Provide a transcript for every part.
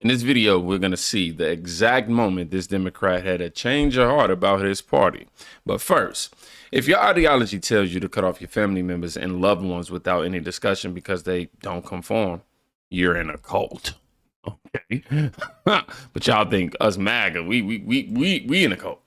In this video, we're going to see the exact moment this Democrat had a change of heart about his party. But first, if your ideology tells you to cut off your family members and loved ones without any discussion because they don't conform, you're in a cult. Okay. But y'all think us MAGA, we in a cult.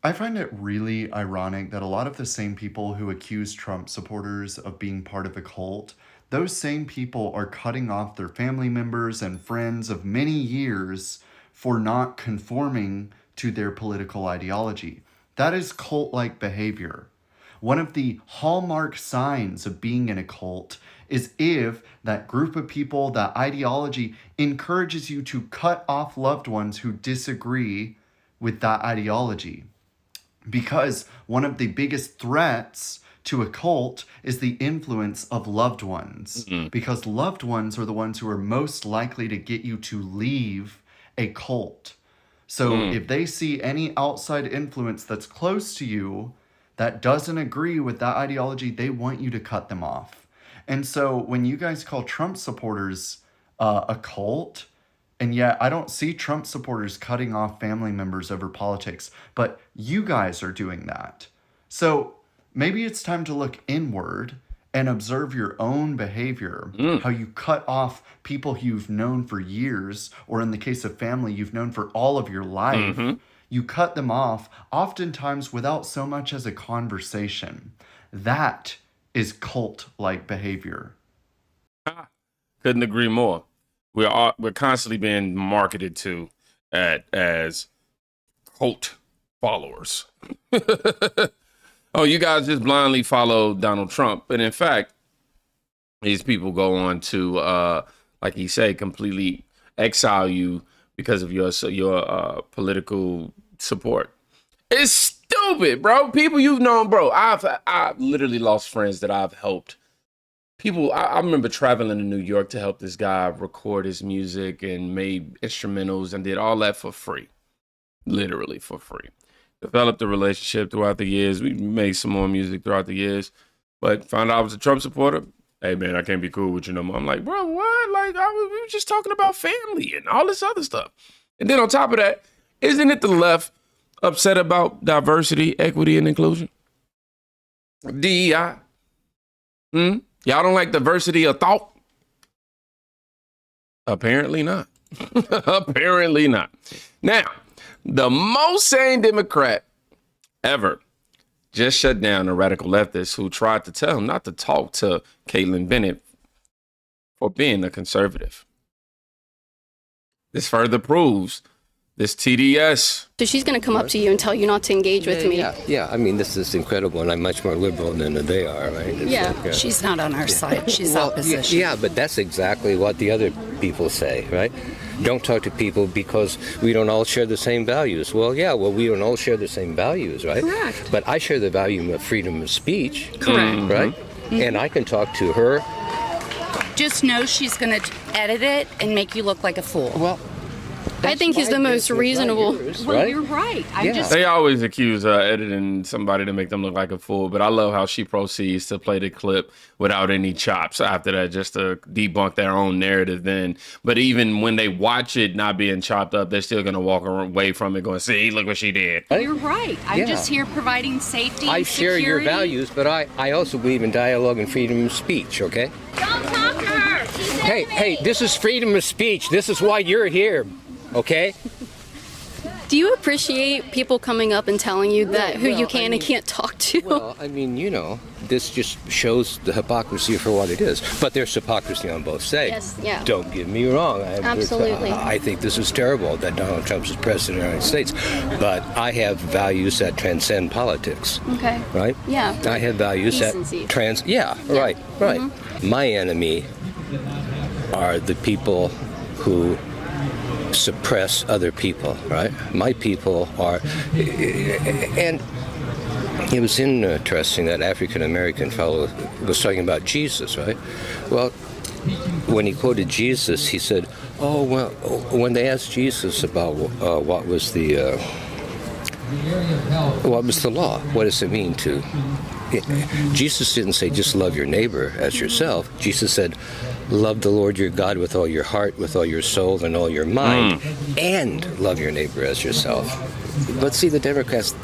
I find it really ironic that a lot of the same people who accuse Trump supporters of being part of a cult, those same people are cutting off their family members and friends of many years for not conforming to their political ideology. That is cult-like behavior. One of the hallmark signs of being in a cult is if that group of people, that ideology, encourages you to cut off loved ones who disagree with that ideology. Because one of the biggest threats to a cult is the influence of loved ones. Because loved ones are the ones who are most likely to get you to leave a cult. So if they see any outside influence that's close to you that doesn't agree with that ideology, they want you to cut them off. And so when you guys call Trump supporters a cult, and yet I don't see Trump supporters cutting off family members over politics, but you guys are doing that. So maybe it's time to look inward and observe your own behavior, how you cut off people you've known for years, or in the case of family, you've known for all of your life. You cut them off, oftentimes without so much as a conversation. That is cult-like behavior. Couldn't agree more. We're constantly being marketed to as cult followers. Oh, you guys just blindly follow Donald Trump. But in fact, these people go on to, like he said, completely exile you because of your political support. It's stupid, bro. People you've known, bro. I've literally lost friends that I've helped. People, I remember traveling to New York to help this guy record his music and made instrumentals and did all that for free. Literally for free. Developed a relationship throughout the years. We made some more music throughout the years, but found out I was a Trump supporter. Hey, man, I can't be cool with you no more. I'm like, bro, what? Like, we were just talking about family and all this other stuff. And then on top of that, isn't it the left upset about diversity, equity, and inclusion? DEI. Y'all don't like diversity of thought? Apparently not. Apparently not. Now, the most sane Democrat ever just shut down a radical leftist who tried to tell him not to talk to Caitlin Bennett for being a conservative. This further proves this TDS. So she's going to come up to you and tell you not to engage with me. Yeah. I mean, this is incredible, and I'm much more liberal than they are, right? It's she's not on our side. She's opposition. Yeah, but that's exactly what the other people say, right? Don't talk to people because we don't all share the same values. Well, we don't all share the same values, right? Correct. But I share the value of freedom of speech. Correct. Right? And I can talk to her. Just know she's going to edit it and make you look like a fool. Well, I think he's the most reasonable. Well, you're right. They always accuse editing somebody to make them look like a fool, but I love how she proceeds to play the clip without any chops after that, just to debunk their own narrative then. But even when they watch it not being chopped up, they're still going to walk away from it going, see, look what she did. You're right. I'm just here providing safety I and share your security. values, but I also believe in dialogue and freedom of speech, okay? Don't talk to her. She's Hey, this is freedom of speech. This is why you're here. Okay. Do you appreciate people coming up and telling you that who you can and can't talk to? Well, I mean, this just shows the hypocrisy for what it is. But there's hypocrisy on both sides. Yes, yeah. Don't get me wrong. Absolutely. I think this is terrible that Donald Trump is president of the United States. But I have values that transcend politics. Okay. Right? Yeah. I have values Decency. that right. My enemy are the people who suppress other people, right? My people are, and it was interesting that African-American fellow was talking about Jesus, right? Well, when he quoted Jesus, he said, oh, well, when they asked Jesus about what was the law, what does it mean to, Jesus didn't say just love your neighbor as yourself. Jesus said, love the Lord your God with all your heart, with all your soul, and all your mind, and love your neighbor as yourself. But see, the Democrats,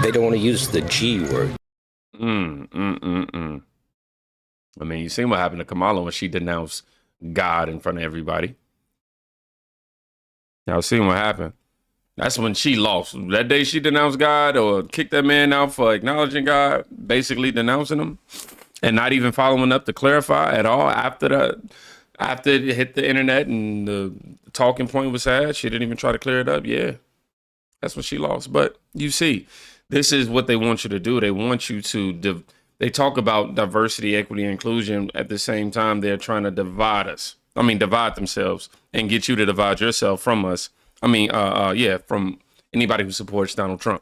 they don't want to use the G word. I mean, you seen what happened to Kamala when she denounced God in front of everybody. Y'all seen what happened? That's when she lost. That day she denounced God or kicked that man out for acknowledging God, basically denouncing him and not even following up to clarify at all after it hit the internet and the talking point was had. She didn't even try to clear it up. Yeah, that's when she lost. But you see, this is what they want you to do. They want you to, they talk about diversity, equity, and inclusion. At the same time, they're trying to divide us. I mean, divide themselves and get you to divide yourself from us. I mean, from anybody who supports Donald Trump.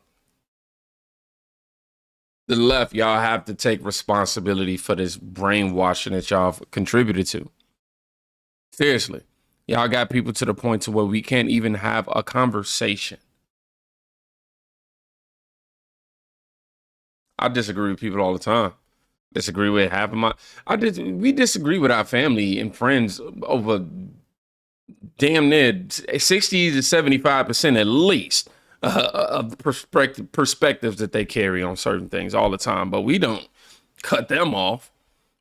The left, y'all have to take responsibility for this brainwashing that y'all have contributed to. Seriously, y'all got people to the point to where we can't even have a conversation. I disagree with people all the time. Disagree with half of my. We disagree with our family and friends over damn near 60 to 75% at least of perspectives that they carry on certain things all the time. But we don't cut them off.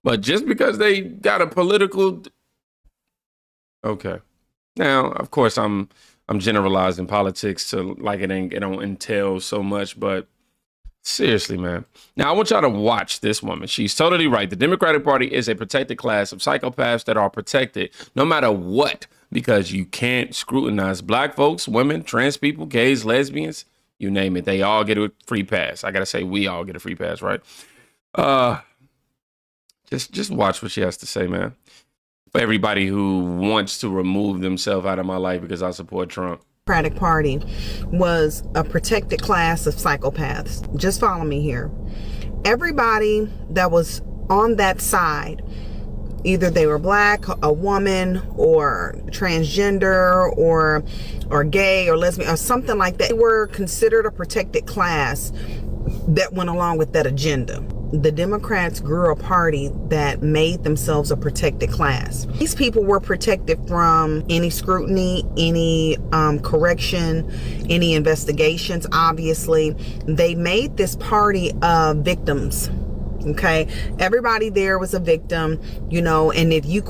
But just because they got a political. Okay. Now, of course, I'm generalizing politics to like it don't entail so much, but seriously, man. Now, I want y'all to watch this woman. She's totally right. The Democratic Party is a protected class of psychopaths that are protected no matter what, because you can't scrutinize black folks, women, trans people, gays, lesbians, you name it. They all get a free pass. I got to say, we all get a free pass, right? Just watch what she has to say, man. For everybody who wants to remove themselves out of my life because I support Trump. Democratic Party was a protected class of psychopaths. Just follow me here. Everybody that was on that side, either they were black, a woman, or transgender, or gay, or lesbian, or something like that, they were considered a protected class that went along with that agenda. The Democrats grew a party that made themselves a protected class. These people were protected from any scrutiny, any correction, any investigations. Obviously, they made this party of victims. Okay, everybody there was a victim, and if you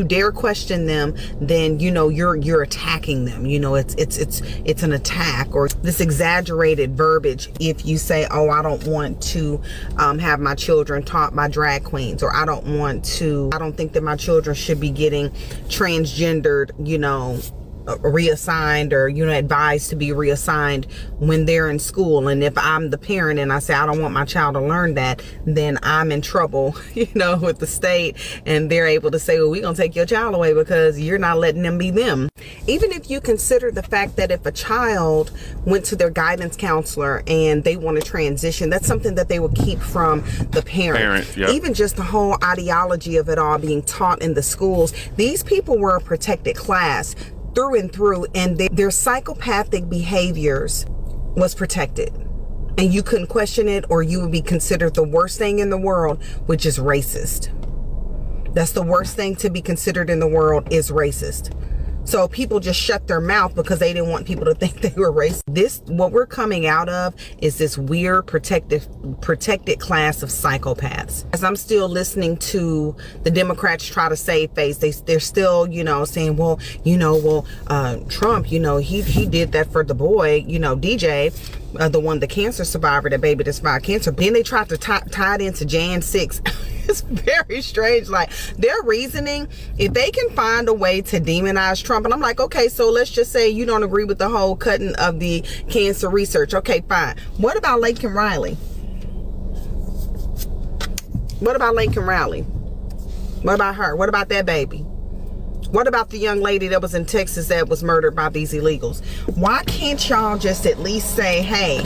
dare question them, then you're attacking them. It's an attack, or this exaggerated verbiage. If you say, oh, I don't want to have my children taught by drag queens, or I don't think that my children should be getting transgendered, reassigned, or advised to be reassigned when they're in school. And if I'm the parent and I say I don't want my child to learn that, then I'm in trouble with the state, and they're able to say, well, we're gonna take your child away because you're not letting them be them. Even if you consider the fact that if a child went to their guidance counselor and they want to transition, that's something that they would keep from the parent. Yep. Even just the whole ideology of it all being taught in the schools, these people were a protected class through and through, and their psychopathic behaviors was protected, and you couldn't question it, or you would be considered the worst thing in the world, which is racist. That's the worst thing to be considered in the world, is racist. So people just shut their mouth because they didn't want people to think they were racist. What we're coming out of is this weird protected class of psychopaths. As I'm still listening to the Democrats try to save face, they're still, saying, Trump, he did that for the boy, DJ, the cancer survivor, that baby that survived cancer. Then they tried to tie it into Jan 6. It's very strange. Like, their reasoning, if they can find a way to demonize Trump, and I'm like, okay, so let's just say you don't agree with the whole cutting of the cancer research. Okay, fine. What about Laken Riley? What about Laken Riley? What about her? What about that baby? What about the young lady that was in Texas that was murdered by these illegals? Why can't y'all just at least say, hey,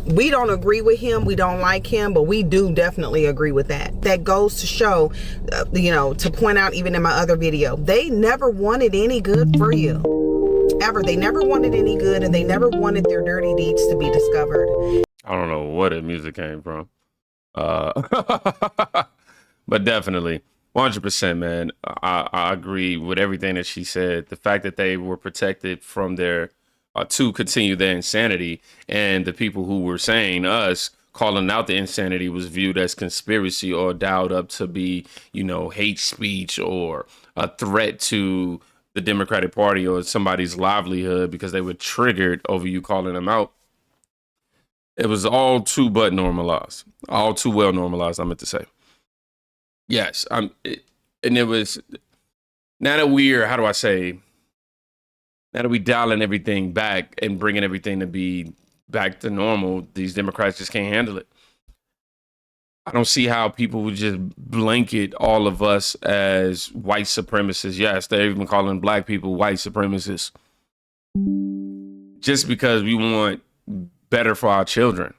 we don't agree with him, we don't like him, but we do definitely agree with that. That goes to show, to point out, even in my other video, they never wanted any good for you. Ever. They never wanted any good, and they never wanted their dirty deeds to be discovered. I don't know where the music came from. But definitely, 100%, man. I agree with everything that she said. The fact that they were protected from their to continue their insanity, and the people who were saying us calling out the insanity was viewed as conspiracy or dialed up to be, hate speech or a threat to the Democratic Party or somebody's livelihood because they were triggered over you calling them out. It was all too but normalized, all too well normalized, I meant to say. Yes, and it was, now that we're, how do I say, now that we dialing everything back and bringing everything to be back to normal, these Democrats just can't handle it. I don't see how people would just blanket all of us as white supremacists. Yes, they're even calling black people white supremacists just because we want better for our children.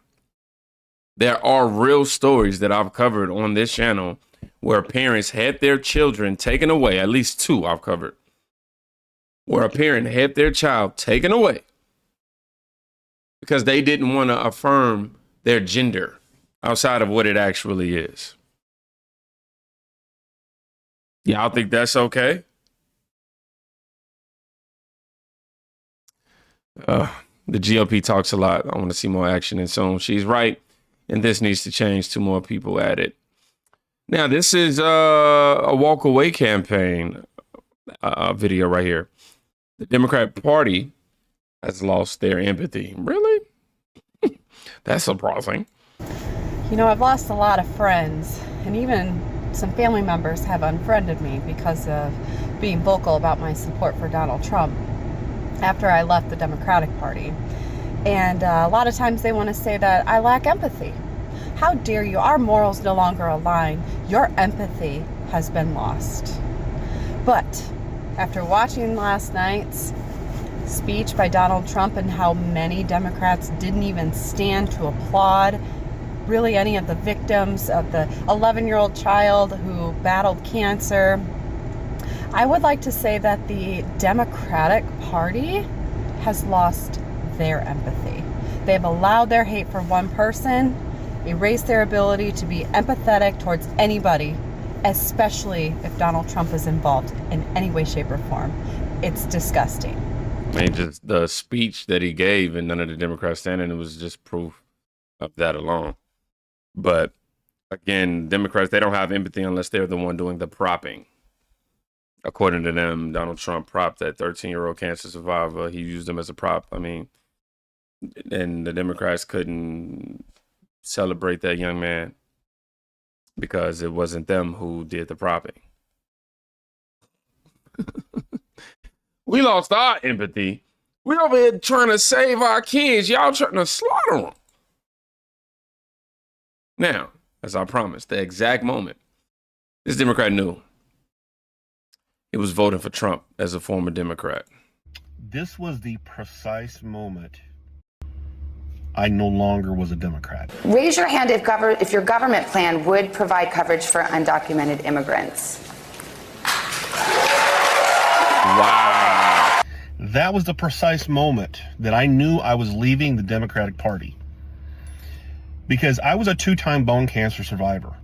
There are real stories that I've covered on this channel where parents had their children taken away, at least two I've covered, where a parent had their child taken away because they didn't want to affirm their gender outside of what it actually is. Y'all think that's okay? The GOP talks a lot. I want to see more action, and soon she's right, and this needs to change. Two more people at it. Now, this is a walk away campaign video right here. The Democrat Party has lost their empathy. Really? That's surprising. I've lost a lot of friends, and even some family members have unfriended me because of being vocal about my support for Donald Trump after I left the Democratic Party. And a lot of times they want to say that I lack empathy. How dare you? Our morals no longer align. Your empathy has been lost. But after watching last night's speech by Donald Trump and how many Democrats didn't even stand to applaud really any of the victims of the 11-year-old child who battled cancer, I would like to say that the Democratic Party has lost their empathy. They've allowed their hate for one person erase their ability to be empathetic towards anybody, especially if Donald Trump is involved in any way, shape, or form. It's disgusting. I mean, just the speech that he gave and none of the Democrats standing, it was just proof of that alone. But again, Democrats, they don't have empathy unless they're the one doing the propping. According to them, Donald Trump propped that 13-year-old cancer survivor. He used them as a prop. I mean, and the Democrats couldn't celebrate that young man because it wasn't them who did the propping. We lost our empathy. We over here trying to save our kids. Y'all trying to slaughter them. Now, as I promised, the exact moment this Democrat knew he was voting for Trump as a former Democrat. This was the precise moment I no longer was a Democrat. Raise your hand if your government plan would provide coverage for undocumented immigrants. Wow. That was the precise moment that I knew I was leaving the Democratic Party. Because I was a two-time bone cancer survivor.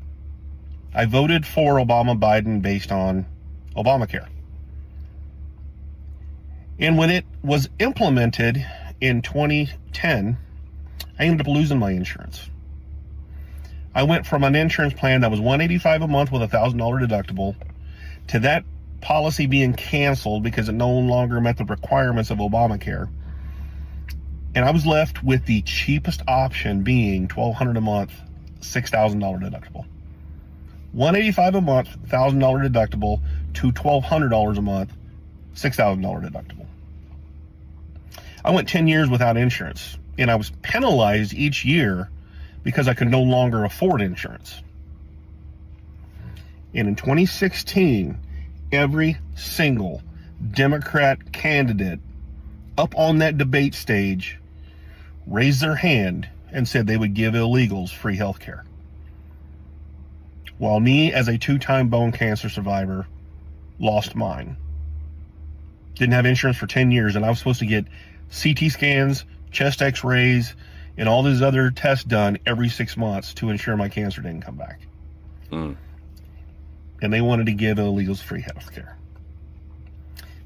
I voted for Obama-Biden based on Obamacare. And when it was implemented in 2010, I ended up losing my insurance. I went from an insurance plan that was $185 a month with a $1,000 deductible to that policy being canceled because it no longer met the requirements of Obamacare. And I was left with the cheapest option being $1,200 a month, $6,000 deductible. $185 a month, $1,000 deductible to $1,200 a month, $6,000 deductible. I went 10 years without insurance, and I was penalized each year because I could no longer afford insurance. And in 2016, every single Democrat candidate up on that debate stage raised their hand and said they would give illegals free health care. While me, as a two-time bone cancer survivor, lost mine. Didn't have insurance for 10 years, and I was supposed to get CT scans, chest x-rays, and all these other tests done every 6 months to ensure my cancer didn't come back. and they wanted to give illegals free health care.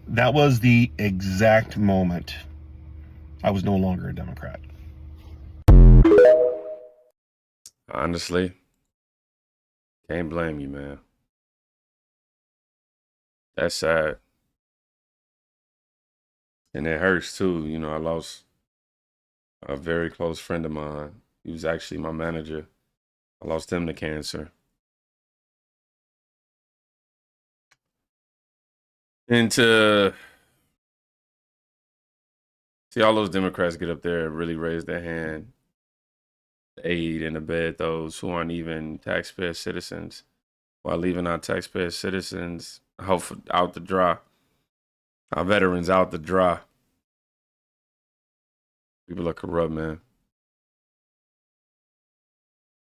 That was the exact moment I was no longer a Democrat. Honestly, can't blame you, man. That's sad. And it hurts too. You know, I lost a very close friend of mine. He was actually my manager. I lost him to cancer. And to see all those Democrats get up there and really raise their hand, aid and abet those who aren't even taxpayer citizens, while leaving our taxpayer citizens out to dry, our veterans out to dry. People are corrupt, man.